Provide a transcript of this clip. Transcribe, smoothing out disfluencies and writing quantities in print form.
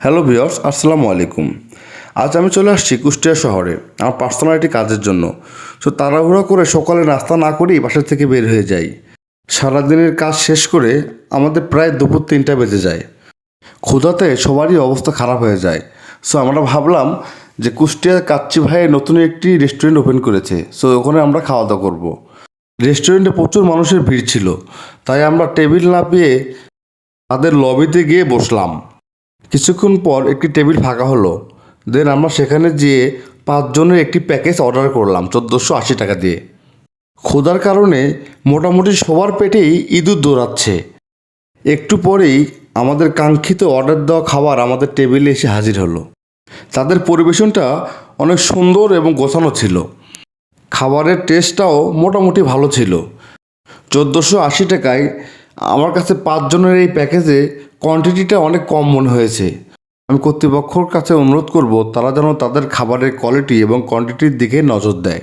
Hello viewers, আসসালামু আলাইকুম। আজ আমি চলে আসছি কুষ্টিয়া শহরে আমার পার্সোনাল একটি কাজের জন্য। তাড়াহুড়ো করে সকালে নাস্তা না করেই বাসা থেকে বের হয়ে যাই। সারাদিনের কাজ শেষ করে আমাদের প্রায় দুপুর 3টা বেজে যায়। ক্ষুধাতে সবারই অবস্থা খারাপ হয়ে যায়। আমরা ভাবলাম যে কুষ্টিয়া কাচ্চি ভাইয়ের নতুন একটি রেস্টুরেন্ট ওপেন করেছে, ওখানে আমরা খাওয়া দাওয়া করবো। রেস্টুরেন্টে প্রচুর মানুষের ভিড় ছিল, তাই আমরা টেবিল না পেয়ে তাদের লবিতে গিয়ে বসলাম। কিছুক্ষণ পর একটি টেবিল ফাঁকা হলো। দেন আমরা সেখানে যেয়ে 5 জনের একটি প্যাকেজ অর্ডার করলাম 1480 টাকা দিয়ে। ক্ষুধার কারণে মোটামুটি সবার পেটেই ইঁদুর দৌড়াচ্ছে। একটু পরেই আমাদের কাঙ্ক্ষিত অর্ডার দেওয়া খাবার আমাদের টেবিলে এসে হাজির হলো। তাদের পরিবেশনটা অনেক সুন্দর এবং গোছানো ছিল। খাবারের টেস্টটাও মোটামুটি ভালো ছিল। 1480 টাকায় আমার কাছে 5 জনের এই প্যাকেজে কোয়ান্টিটিটা অনেক কম মনে হয়েছে। আমি কর্তৃপক্ষর কাছে অনুরোধ করব তারা যেন তাদের খাবারের কোয়ালিটি এবং কোয়ান্টিটির দিকে নজর দেয়।